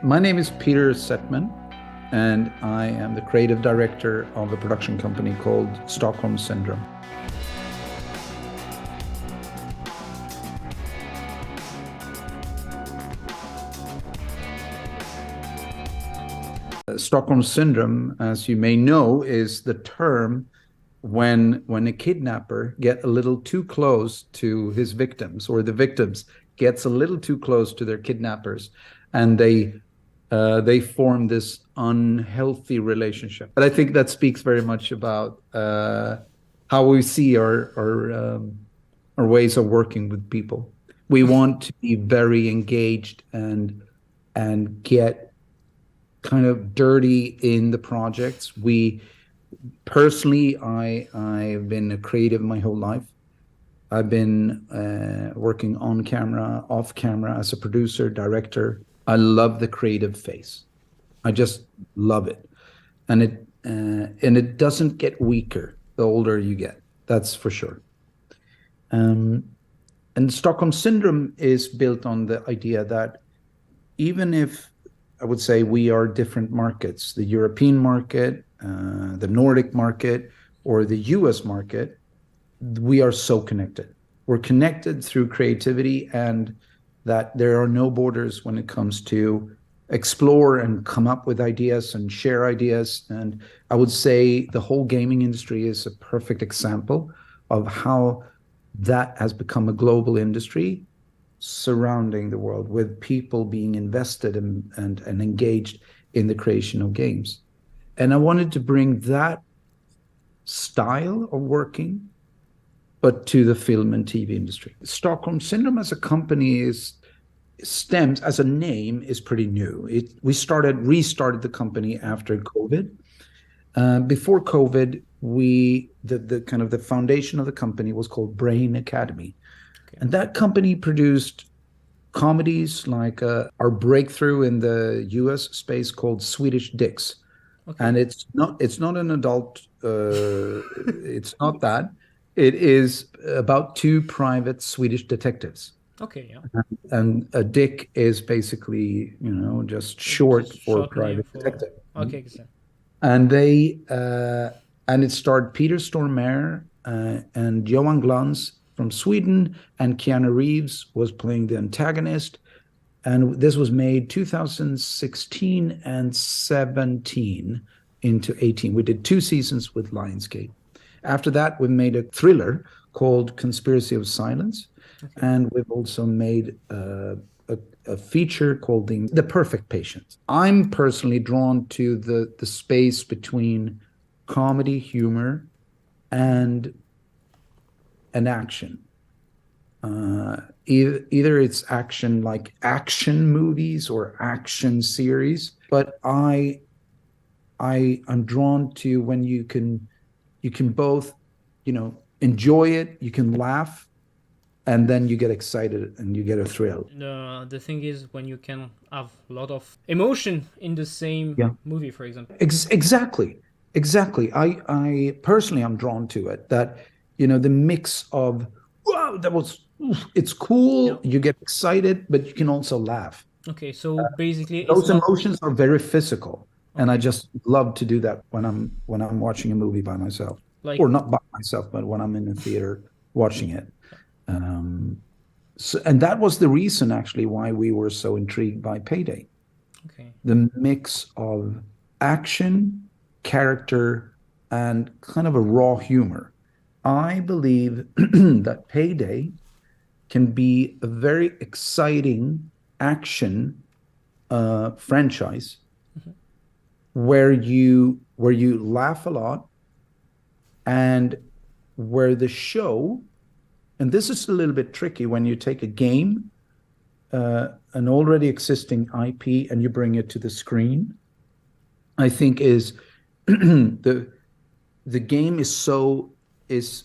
My name is Peter Setman, and I am the creative director of a production company called Stockholm Syndrome. Stockholm Syndrome, as you may know, is the term when a kidnapper gets a little too close to his victims, or the victims gets a little too close to their kidnappers, and they form this unhealthy relationship. But I think that speaks very much about how we see our ways of working with people. We want to be very engaged and get kind of dirty in the projects. I've been a creative my whole life. I've been working on camera, off camera, as a producer, director. I love the creative phase. I just love it, and it doesn't get weaker the older you get. That's for sure. And Stockholm Syndrome is built on the idea that even if I would say we are different markets, the European market, the Nordic market, or the US market, we are so connected. We're connected through creativity, and that there are no borders when it comes to explore and come up with ideas and share ideas. And I would say the whole gaming industry is a perfect example of how that has become a global industry surrounding the world, with people being invested and engaged in the creation of games. And I wanted to bring that style of working, but to the film and TV industry. Stockholm Syndrome as a company stems as a name is pretty new. We restarted the company after COVID. Before COVID, the kind of the foundation of the company was called Brain Academy. Okay. And that company produced comedies like our breakthrough in the US space called Swedish Dicks. Okay. And it's not an adult, it's not that. It is about two private Swedish detectives. Okay, yeah. And a dick is basically, just short for private detective. Okay, exactly. And and it starred Peter Stormare and Johan Glans from Sweden, and Keanu Reeves was playing the antagonist. And this was made 2016 and 17 into 18. We did 2 seasons with Lionsgate. After that, we made a thriller called Conspiracy of Silence. Okay. And we've also made a feature called The Perfect Patient. I'm personally drawn to the space between comedy, humor, and action. Either it's action like action movies or action series, but I'm drawn to when you can both, enjoy it, you can laugh, and then you get excited and you get a thrill. The thing is when you can have a lot of emotion in the same movie, for example. Exactly. I personally am drawn to it, that, the mix of, wow, it's cool, you get excited, but you can also laugh. Okay, so basically those emotions are very physical. Okay. And I just love to do that when I'm watching a movie by myself, or not by myself, but when I'm in the theater watching it. And that was the reason actually why we were so intrigued by Payday. Okay. The mix of action, character, and kind of a raw humor. I believe that Payday can be a very exciting action franchise, mm-hmm. where you laugh a lot, and where the show, and this is a little bit tricky when you take a game, an already existing IP, and you bring it to the screen, I think is the game is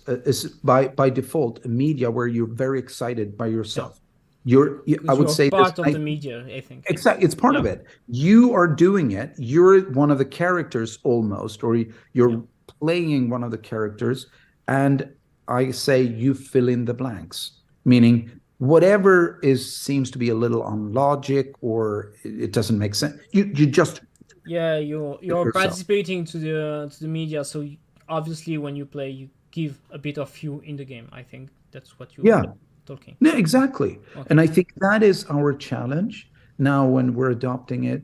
by default a media where you're very excited by yourself. I would say part of the media, I think. Exactly, it's part of it. You are doing it. You're one of the characters almost, or you're playing one of the characters, and I say you fill in the blanks, meaning whatever seems to be a little on logic or it doesn't make sense, you just Yeah, you're yourself. participating to the media, so obviously when you play, you give a bit of you in the game. I think that's what you Yeah, talking. no, exactly. Okay. And I think that is our challenge now when we're adopting it,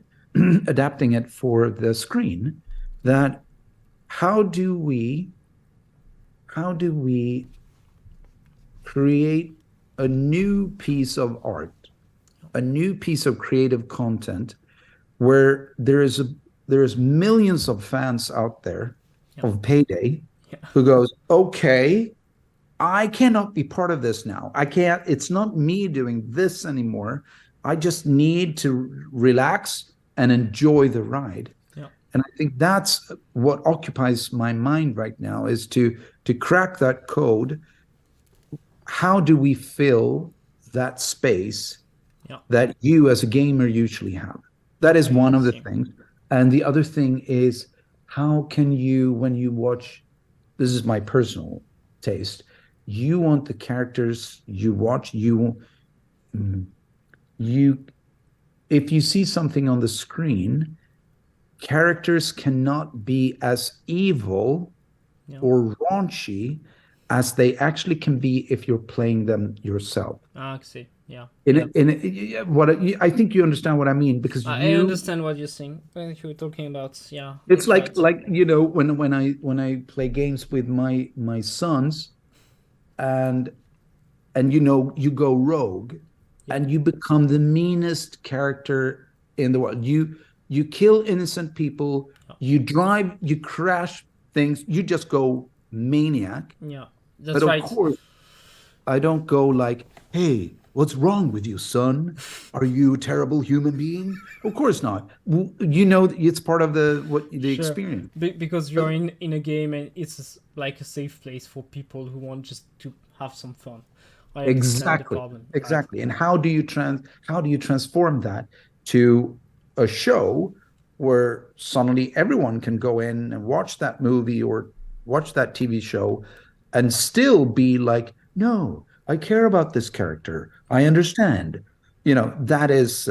adapting it for the screen. That how do we how do we create a new piece of art, a new piece of creative content where there's millions of fans out there Yeah. of Payday Yeah. who goes, okay, I cannot be part of this now. I can't, it's not me doing this anymore. I just need to relax and enjoy the ride. Yeah. And I think that's what occupies my mind right now is to crack that code. How do we fill that space Yeah. that you as a gamer usually have? That is Okay. one of the See. things. And the other thing is how can you, when you watch, this is my personal taste, you want the characters you watch, you if you see something on the screen, characters cannot be as evil Yeah. or raunchy as they actually can be if you're playing them yourself. Ah, I see. Yeah. What I think you understand what I mean because I you, understand what you're saying. When you're talking about, yeah, it's that's right. like you know when I play games with my sons and you know you go rogue Yeah. and you become the meanest character in the world. You kill innocent people, Yeah. you crash things, you just go maniac. Yeah. But That's of right. course I don't go like, hey, what's wrong with you, son? Are you a terrible human being? Of course not. You know, it's part of the Sure. experience. Because you're in a game and it's like a safe place for people who want just to have some fun. I understand the Exactly, problem. Right. exactly. And how do you transform that to a show where suddenly everyone can go in and watch that movie or watch that TV show and still be like, no, I care about this character. I Yeah. understand. You know, that's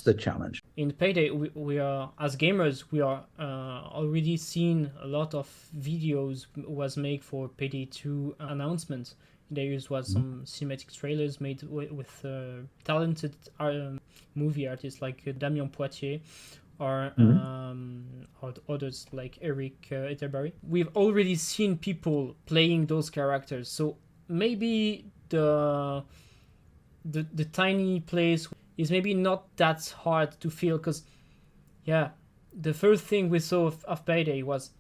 the challenge. In Payday, we are as gamers, we are already seen a lot of videos was made for Payday 2 announcements. There was some cinematic trailers made with talented movie artists like Damien Poitier Mhm. or others like Eric Etterbury. We've already seen people playing those characters, so maybe the tiny place is maybe not that hard to feel because yeah, the first thing we saw of Payday was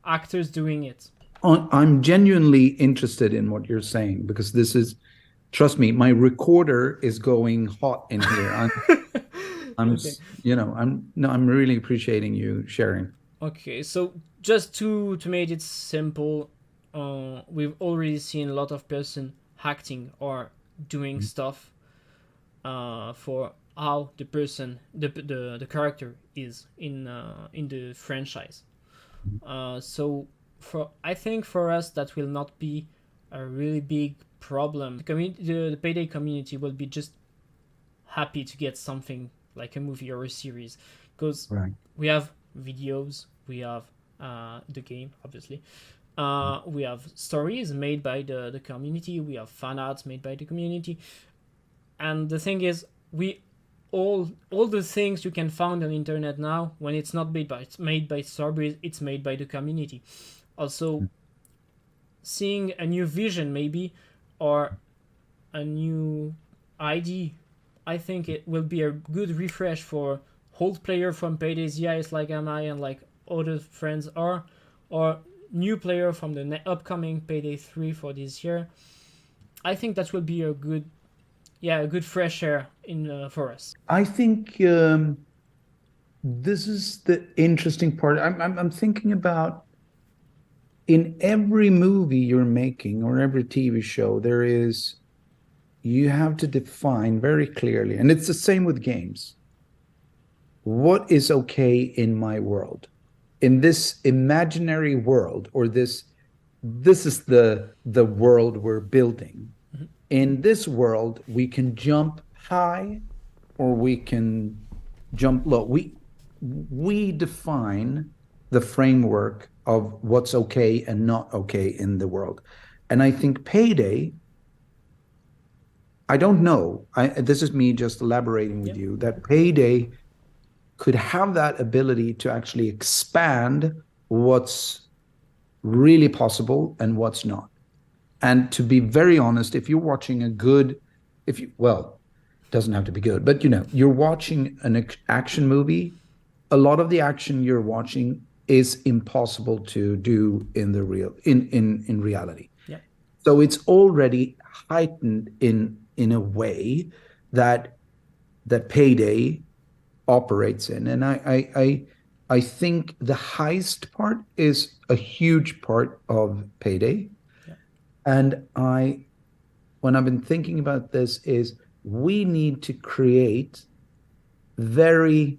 actors doing it. I'm genuinely interested in what you're saying because this is, trust me, my recorder is going hot in here. I'm, Okay. you know, I'm no, I'm really appreciating you sharing. Okay, so just to make it simple, we've already seen a lot of person acting or doing stuff for how the person the character is in the franchise. So for I think for us that will not be a really big problem. The Payday community will be just happy to get something like a movie or a series because Right. we have videos, we have the game, obviously. We have stories made by the community, we have fan arts made by the community, and the thing is, we all the things you can find on the internet now, when it's not made by Starbreeze, it's made by the community. Also, seeing a new vision maybe or a new ID, I think it will be a good refresh for old player from Payday ZIS like am I and like other friends are, or new player from the upcoming Payday 3 for this year. I think that will be a good fresh air in for us. I think this is the interesting part. I'm thinking about in every movie you're making or every TV show, you have to define very clearly, and it's the same with games. What is okay in my world? In this imaginary world, or this is the world we're building. in this world, we can jump high or we can jump low. We define the framework of what's okay and not okay in the world. And I think Payday, I don't know, this is me just elaborating with you, that Payday could have that ability to actually expand what's really possible and what's not. And to be very honest, if you're watching a good, well, it doesn't have to be good, but you're watching an action movie, a lot of the action you're watching is impossible to do in reality. Yeah. So it's already heightened in a way that Payday operates in. And I think the heist part is a huge part of Payday. Yeah. And when I've been thinking about this is we need to create very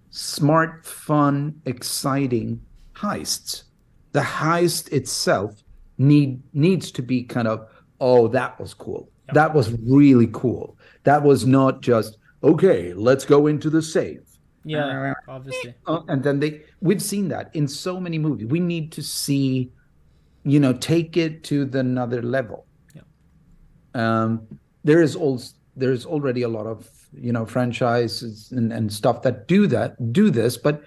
smart, fun, exciting heists. The heist itself needs to be kind of, oh, that was cool. Yep. That was really cool. That was not just, okay, let's go into the safe. Yeah, obviously. And then we've seen that in so many movies. We need to see, take it to another level. Yeah. There's already a lot of franchises and stuff that do this, but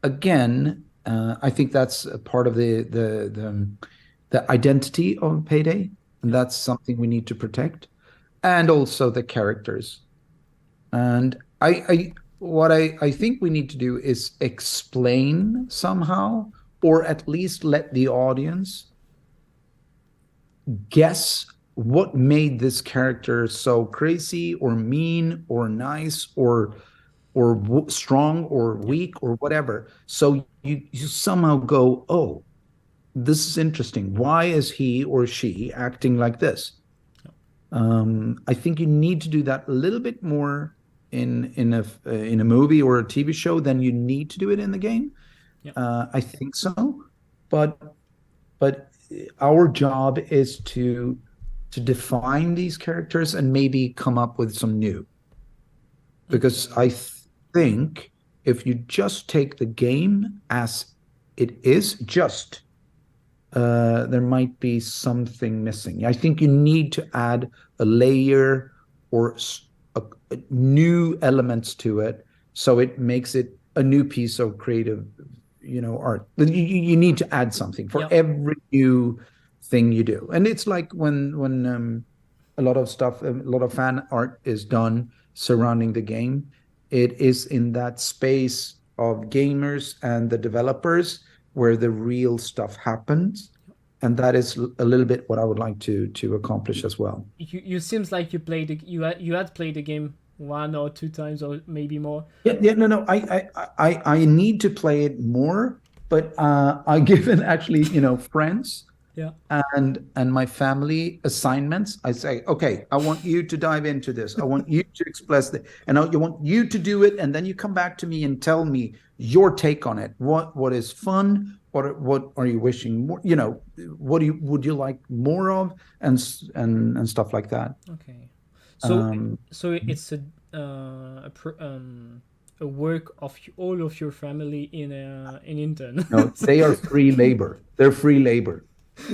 again, I think that's a part of the identity of Payday, and that's something we need to protect, and also the characters. And what I think we need to do is explain somehow, or at least let the audience guess what made this character so crazy or mean or nice or strong or weak or whatever. So you somehow go, oh, this is interesting. Why is he or she acting like this? I think you need to do that a little bit more in a movie or a TV show than you need to do it in the game. Yeah. I think so, but our job is to define these characters and maybe come up with some new. Because I think if you just take the game as it is, there might be something missing. I think you need to add a layer or a new elements to it, so it makes it a new piece of creative, art. You need to add something for every new thing you do. And it's like when a lot of fan art is done surrounding the game, it is in that space of gamers and the developers where the real stuff happens. And that is a little bit what I would like to accomplish as well. You seems like you had played the game 1 or 2 times or maybe more. No. I need to play it more, but I given actually friends and my family assignments. I say, okay, I want you to dive into this. I want you to express it, and I want you to do it, and then you come back to me and tell me your take on it. What is fun? What are you wishing more? What would you like more of, and stuff like that. Okay, so it's a work of all of your family in intern. No, they are free labor. They're free labor.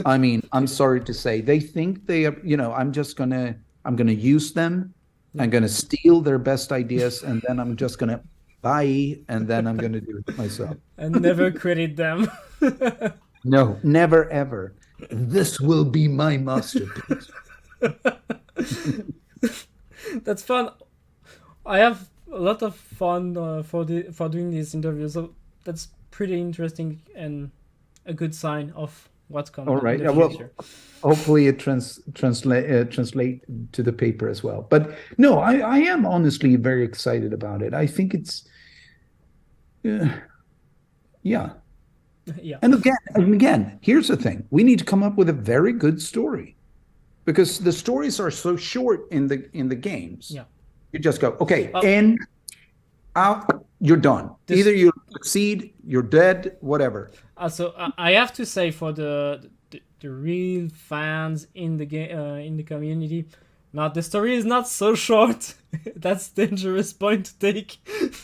I mean, I'm sorry to say, they think they are. I'm gonna use them. I'm gonna steal their best ideas, and then I'm just gonna buy, and then I'm gonna do it myself. And never credit them. No, never ever. This will be my masterpiece. That's fun. I have a lot of fun for doing these interviews. So that's pretty interesting and a good sign of what's coming. All right. In the future. Well, hopefully it translate to the paper as well. But no, I am honestly very excited about it. I think it's yeah. Yeah. And again, here's the thing: we need to come up with a very good story, because the stories are so short in the games. Yeah. You just go, okay, in, out, you're done. Either you succeed, you're dead, whatever. So I have to say, for the the real fans in the game, in the community. Now the story is not so short. That's dangerous point to take.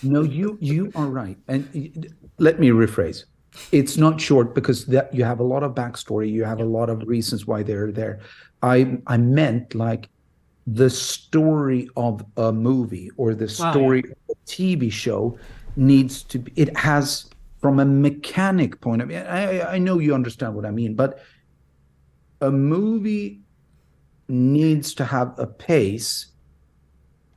No, you are right. And let me rephrase. It's not short because that you have a lot of backstory. You have a lot of reasons why they're there. I meant like the story of a movie or the story of a TV show needs to be, it has from a mechanic point of view. I know you understand what I mean, but a movie needs to have a pace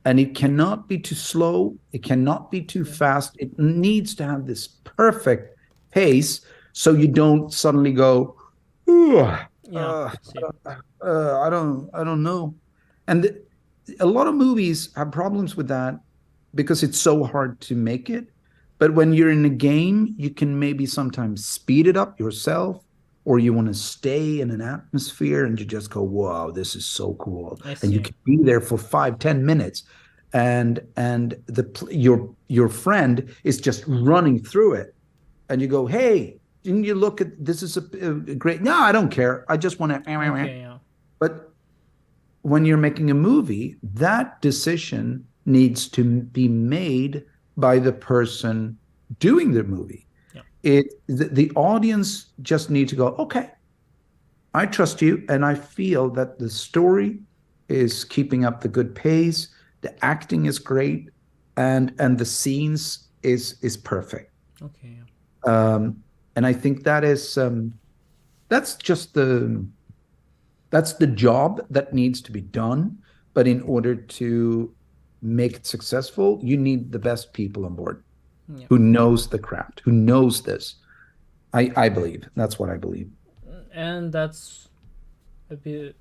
and it cannot be too slow. It cannot be too fast. It needs to have this perfect pace so you don't suddenly go, I don't know. And a lot of movies have problems with that because it's so hard to make it. But when you're in a game, you can maybe sometimes speed it up yourself, or you want to stay in an atmosphere and you just go, wow, this is so cool. And you can be there for 5-10 minutes. And your friend is just running through it. And you go, hey, didn't you look at this is a great, no, I don't care. I just want to, But when you're making a movie, that decision needs to be made by the person doing the movie. The audience just need to go, okay, I trust you, and I feel that the story is keeping up the good pace, the acting is great, and the scenes is perfect. Okay. And I think that's just the job that needs to be done. But in order to make it successful, you need the best people on board who knows the craft, who knows this. I believe. That's what I believe. And that's a bit,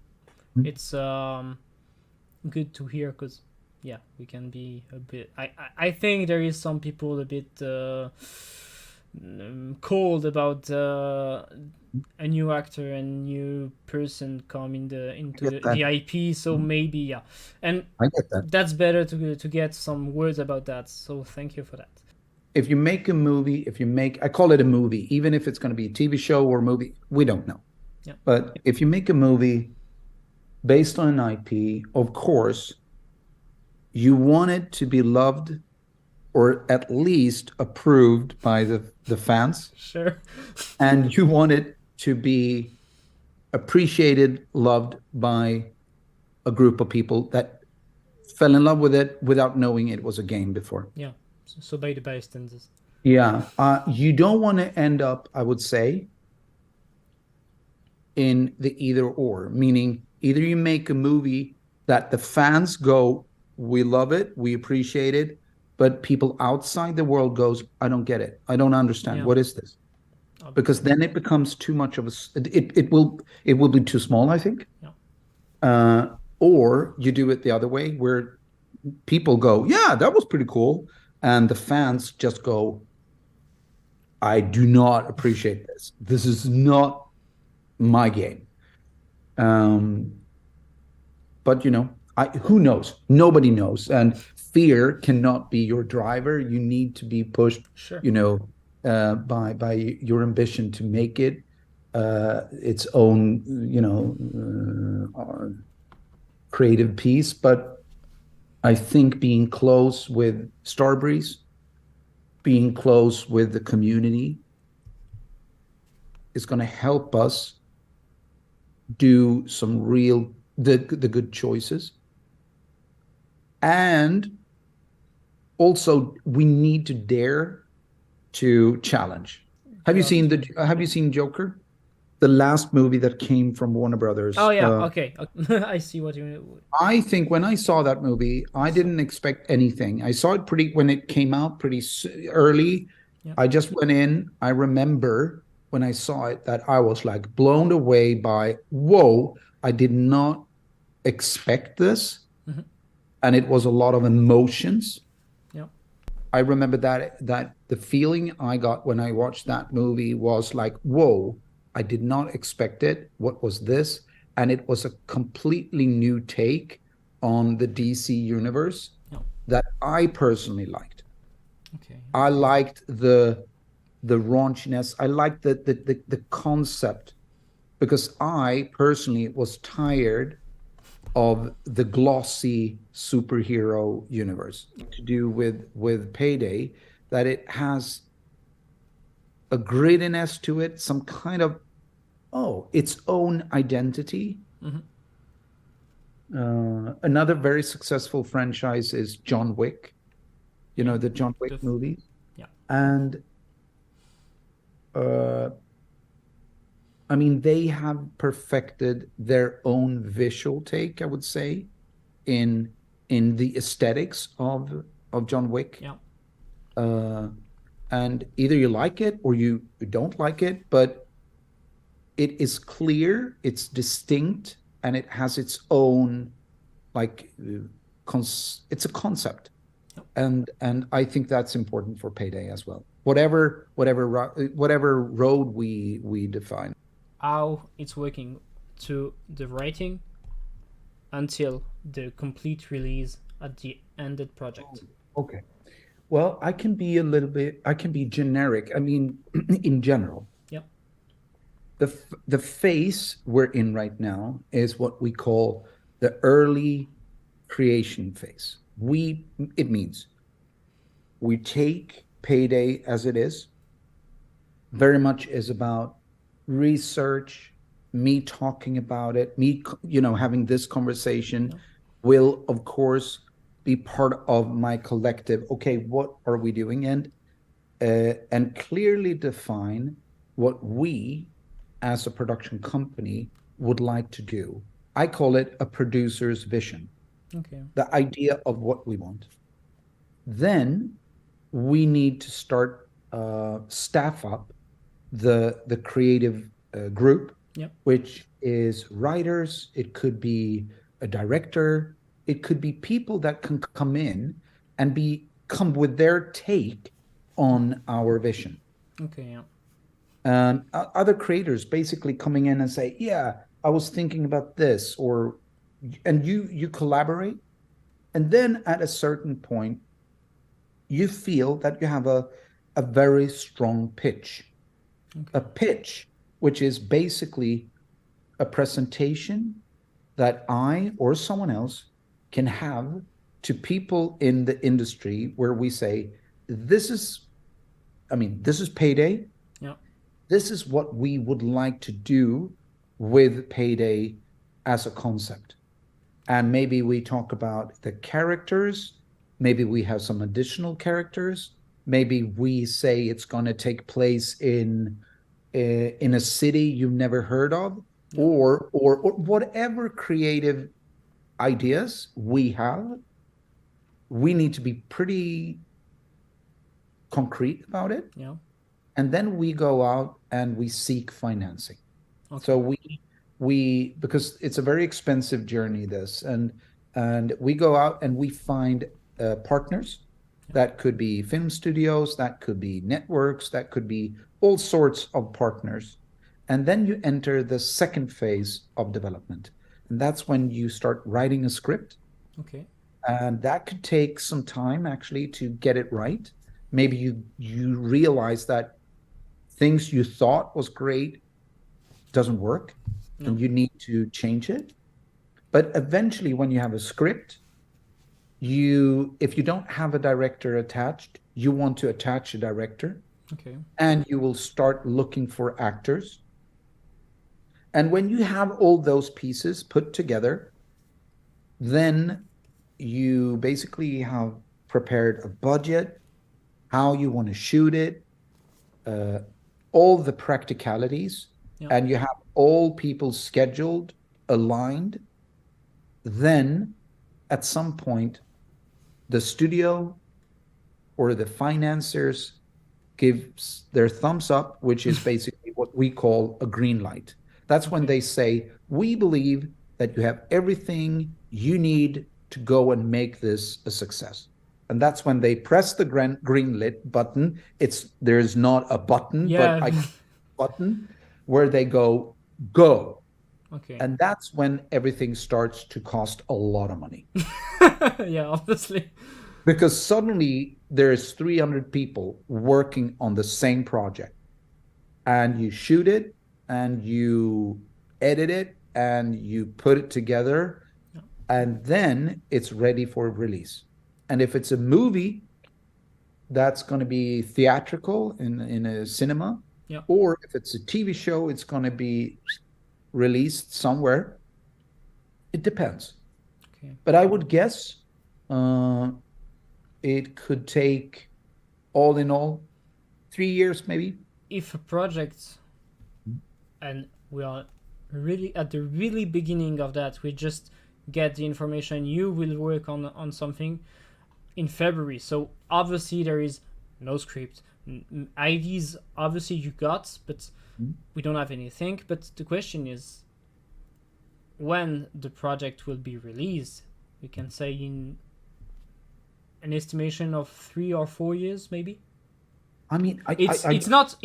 it's good to hear because, we can be a bit, I think there is some people a bit cold about a new actor and new person come into the IP, so maybe and I get that. That's better to get some words about that, so thank you for that. If you make a movie, I call it a movie, even if it's going to be a TV show or a movie, we don't know. But if you make a movie based on an IP, of course, you want it to be loved or at least approved by the fans. Sure. And you want it to be appreciated, loved by a group of people that fell in love with it without knowing it was a game before. So by the bystanders. You don't want to end up, I would say, in the either or, meaning either you make a movie that the fans go, we love it, we appreciate it, but people outside the world goes, I don't get it, I don't understand, what is this? Because then it becomes too much of it will be too small, I think. Or you do it the other way, where people go, yeah, that was pretty cool, and the fans just go, I do not appreciate this. This is not my game. But who knows? Nobody knows, and fear cannot be your driver. You need to be pushed, by your ambition to make it its own, creative piece. But I think being close with Starbreeze, being close with the community, is going to help us do some the good choices. And also, we need to dare to challenge. Have you seen Joker? The last movie that came from Warner Brothers. Oh yeah, okay. I see what you mean. I think when I saw that movie, I didn't expect anything. I saw it when it came out pretty early. I just went in. I remember when I saw it that I was like blown away by, whoa, I did not expect this. And it was a lot of emotions. I remember that the feeling I got when I watched that movie was like, whoa, I did not expect it. What was this? And it was a completely new take on the DC universe that I personally liked. I liked the raunchiness. I liked the concept, because I personally was tired of the glossy superhero universe to do with Payday, that it has a grittiness to it, some kind of its own identity. Mm-hmm. Another very successful franchise is John Wick, Yeah. the John Wick The f- movies. yeah. And uh, I mean, they have perfected their own visual take, I would say, in the aesthetics of John Wick. Yeah. Uh, and either you like it or you don't like it, but it is clear, it's distinct, and it has its own like it's a concept. Yep. And I think that's important for Payday as well. Whatever road we define. How it's working to the writing until the complete release at the ended project. Okay. Well, I can be generic. I mean, in general, Yep. the phase we're in right now is what we call the early creation phase. It means we take Payday as it is, very much is about research, me talking about it, me, having this conversation Yep. will, of course, be part of my collective. Okay, what are we doing? And clearly define what we as a production company would like to do. I call it a producer's vision, Okay. the idea of what we want. Then we need to start staff up the creative group, Yep. which is writers. It could be a director. It could be people that can come in and come with their take on our vision. Okay. Yeah. And other creators basically coming in and say, "Yeah, I was thinking about this," and you collaborate, and then at a certain point, you feel that you have a very strong pitch, a Okay. pitch which is basically a presentation that I or someone else can have to people in the industry where we say, this is Payday. Yeah. This is what we would like to do with Payday as a concept. And maybe we talk about the characters. Maybe we have some additional characters. Maybe we say it's going to take place in a city you've never heard of, Yeah. or whatever creative ideas we have. We need to be pretty concrete about it, Yeah. and then we go out and we seek financing. Okay. So we because it's a very expensive journey, this, and we go out and we find partners. That could be film studios, that could be networks, that could be all sorts of partners. And then you enter the second phase of development. And that's when you start writing a script. Okay. And that could take some time actually to get it right. Maybe you realize that things you thought was great doesn't work, No. and you need to change it. But eventually, when you have a script, if you don't have a director attached, you want to attach a director, Okay. and you will start looking for actors. And when you have all those pieces put together, then you basically have prepared a budget, how you want to shoot it, all the practicalities, Yeah. and you have all people scheduled, aligned. Then at some point, the studio or the financiers gives their thumbs up, which is basically what we call a green light. That's when they say, we believe that you have everything you need to go and make this a success. And that's when they press the green lit button. There's not a button, but Yeah. a button where they go. Okay. And that's when everything starts to cost a lot of money. Yeah, obviously. Because suddenly there's 300 people working on the same project, and you shoot it and you edit it, and you put it together, Yeah. and then it's ready for release. And if it's a movie, that's going to be theatrical in a cinema, Yeah. or if it's a TV show, it's going to be released somewhere. It depends. Okay. But I would guess uh, it could take, all in all, 3 years maybe. If a project, and we are really at the really beginning of that, we just get the information you will work on something in February. So obviously there is no script. IDs obviously you got, but we don't have anything. But the question is when the project will be released. We can say in an estimation of 3 or 4 years, maybe. I mean, It's not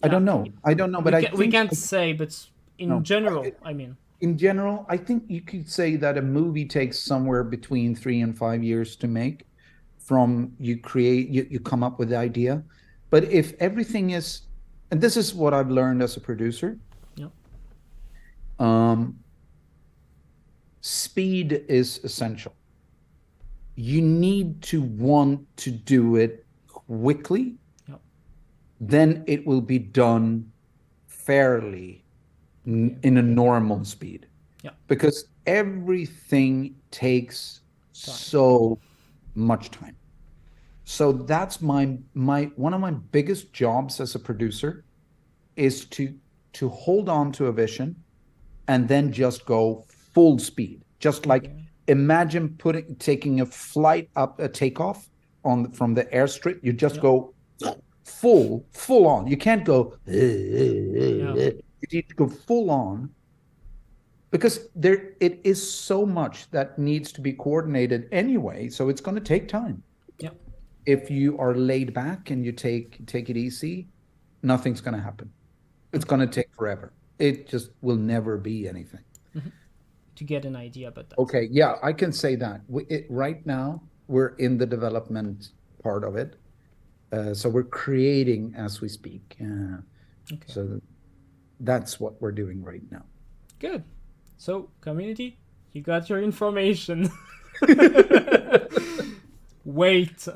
I don't yeah, know. I don't know, but we can't say, but in no. general, I mean, In general, I think you could say that a movie takes somewhere between 3 and 5 years to make. From you create, you come up with the idea, but if everything is, and this is what I've learned as a producer, yeah, speed is essential. You need to want to do it quickly, yeah, then it will be done fairly in a normal speed. yeah, Because everything takes so much time. So that's my one of my biggest jobs as a producer is to hold on to a vision and then just go full speed. Just like okay, imagine taking a flight up, a takeoff from the airstrip. You just yeah, go full on. You can't go. yeah, You need to go full on because it is so much that needs to be coordinated anyway. So it's going to take time. yeah, If you are laid back and you take it easy, nothing's going to happen. It's going to take forever. It just will never be anything. to get an idea about that. Okay, yeah, I can say that. Right now, we're in the development part of it. So we're creating as we speak. Okay, So that's what we're doing right now. good. So community, you got your information. Wait.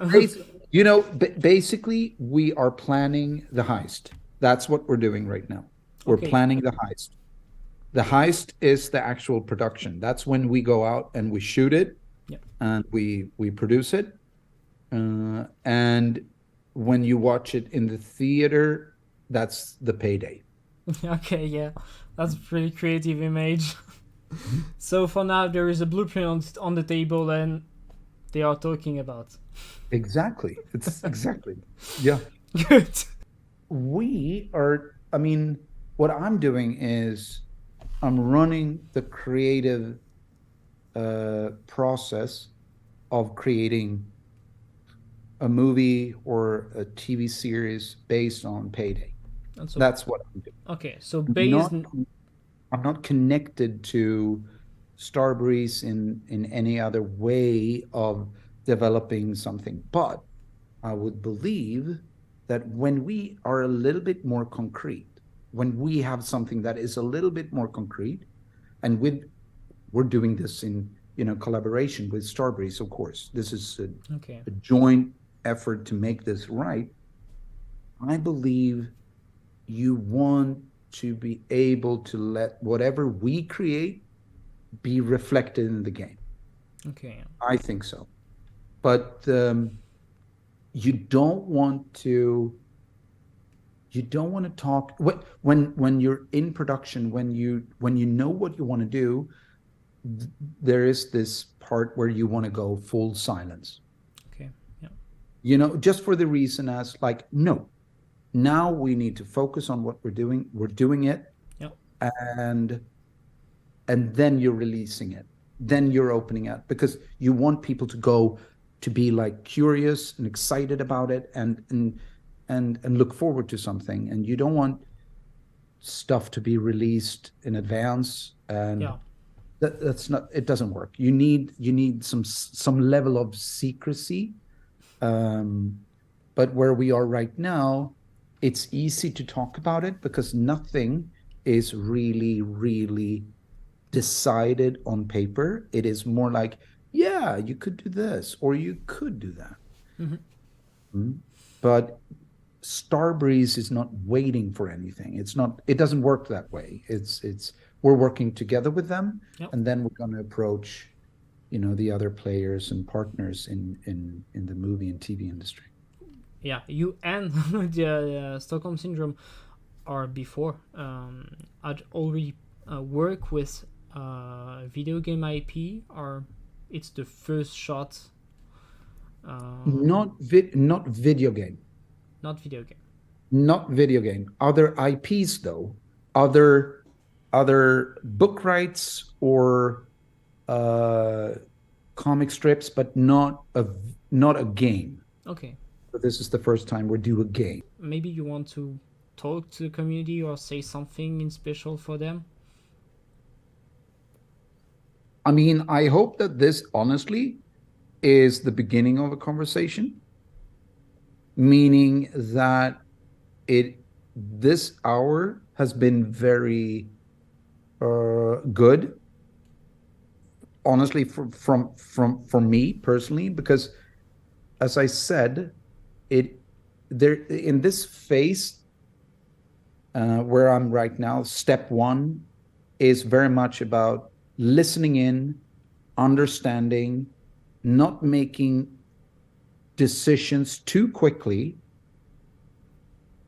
Basically, we are planning the heist. That's what we're doing right now. We're Okay. planning the heist. The heist is the actual production. That's when we go out and we shoot it, Yeah. and we produce it. And when you watch it in the theater, that's the payday. Okay, yeah, that's a pretty creative image. So for now, there is a blueprint on the table, and they are talking about. Exactly. It's exactly. Yeah. Good. I mean, what I'm doing is I'm running the creative process of creating a movie or a TV series based on Payday. So, that's what I'm doing. Okay, so based I'm not connected to Starbreeze in any other way of developing something, but I would believe that when we are a little bit more concrete, when we have something that is a little bit more concrete, and we're doing this in collaboration with Starbreeze, of course. This is a joint effort to make this right. I believe you want to be able to let whatever we create be reflected in the game. Okay. I think so. But you don't want to talk when you're in production, when you know what you want to do, there is this part where you want to go full silence. Okay. Yeah. Just for the reason as like, no, now we need to focus on what we're doing. We're doing it. Yeah. And then you're releasing it. Then you're opening it because you want people to be like curious and excited about it and look forward to something. And you don't want stuff to be released in advance. And that's not. It doesn't work. You need some level of secrecy. But where we are right now, it's easy to talk about it because nothing is really, really decided on paper. It is more like, yeah, you could do this or you could do that. Mm. But Starbreeze is not waiting for anything. It's not, it doesn't work that way. It's we're working together with them, Yep. and then we're going to approach, the other players and partners in the movie and TV industry. Yeah, you and the Stockholm syndrome are before. I'd already work with video game IP, or it's the first shot. Not video game. Not video game. Not video game. Other IPs though, other book rights or comic strips, but not a game. Okay. So this is the first time we do a game. Maybe you want to talk to the community or say something in special for them. I mean, I hope that this honestly is the beginning of a conversation, meaning that this hour has been very good, honestly, for me personally, because as I said, there in this phase where I'm right now, step one is very much about listening in, understanding, not making decisions too quickly,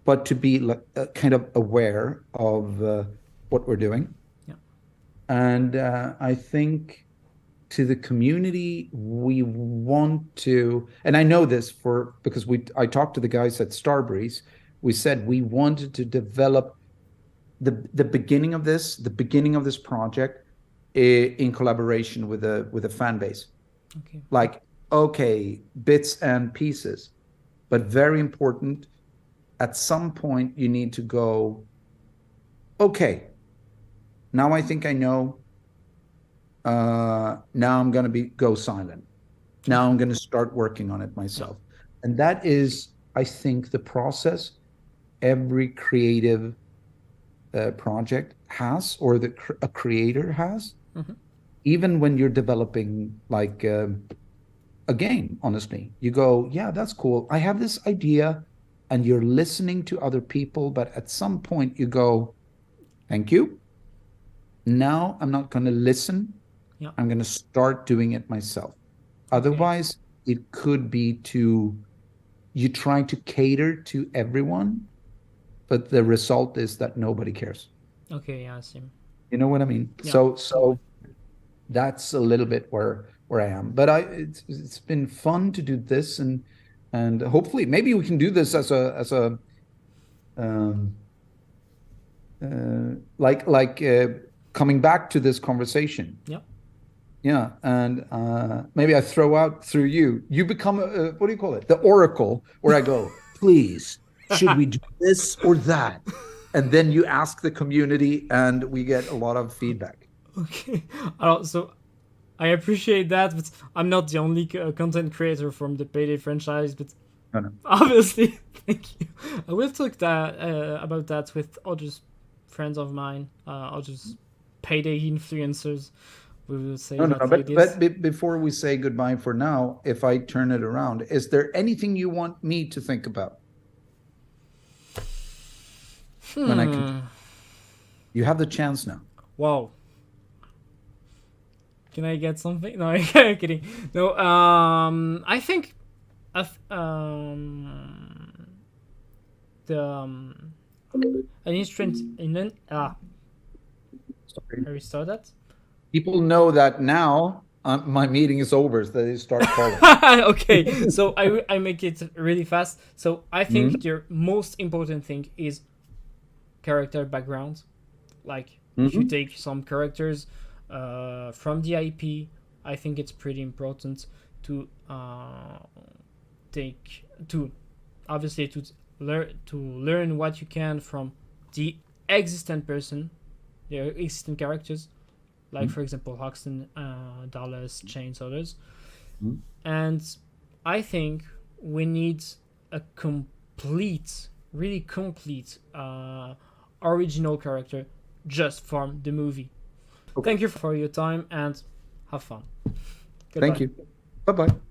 but to be kind of aware of what we're doing. Yeah. And I think to the community, we want to, and I know this because I talked to the guys at Starbreeze. We said we wanted to develop the beginning of this project in collaboration with a fan base. Okay. Like, okay, bits and pieces, but very important. At some point, you need to go, okay, now I think I know. Now I'm going to go silent. Now I'm going to start working on it myself. And that is, I think, the process every creative project has, or a creator has. Even when you're developing like a game, honestly, you go, yeah, that's cool. I have this idea, and you're listening to other people, but at some point you go, thank you. Now I'm not going to listen. Yeah. I'm going to start doing it myself. Otherwise, it could be you try to cater to everyone, but the result is that nobody cares. Okay, yeah, I see. You know what I mean? Yeah. So that's a little bit where I am. But it's been fun to do this, and hopefully maybe we can do this as a coming back to this conversation. Yeah. Yeah, and maybe I throw out through you. You become what do you call it? The oracle, where I go, please, should we do this or that? And then you ask the community, and we get a lot of feedback. Okay. So I appreciate that, but I'm not the only content creator from the PAYDAY franchise. But No. obviously, thank you. I will talk about that with other friends of mine, other PAYDAY influencers. We will say but before we say goodbye for now, if I turn it around, is there anything you want me to think about? When I can, you have the chance now. Wow. Can I get something? No, I'm kidding. No, I think an instrument in Sorry. I restart that. People know that now my meeting is over, so they start calling. Okay, so I make it really fast. So I think the most important thing is character background. Like if you take some characters from the IP, I think it's pretty important to obviously to learn what you can from the existent person, the existing characters, like for example Hoxton, Dallas, Chains, others. And I think we need a really complete original character just from the movie. Okay. Thank you for your time and have fun. Goodbye. Thank you. Bye bye.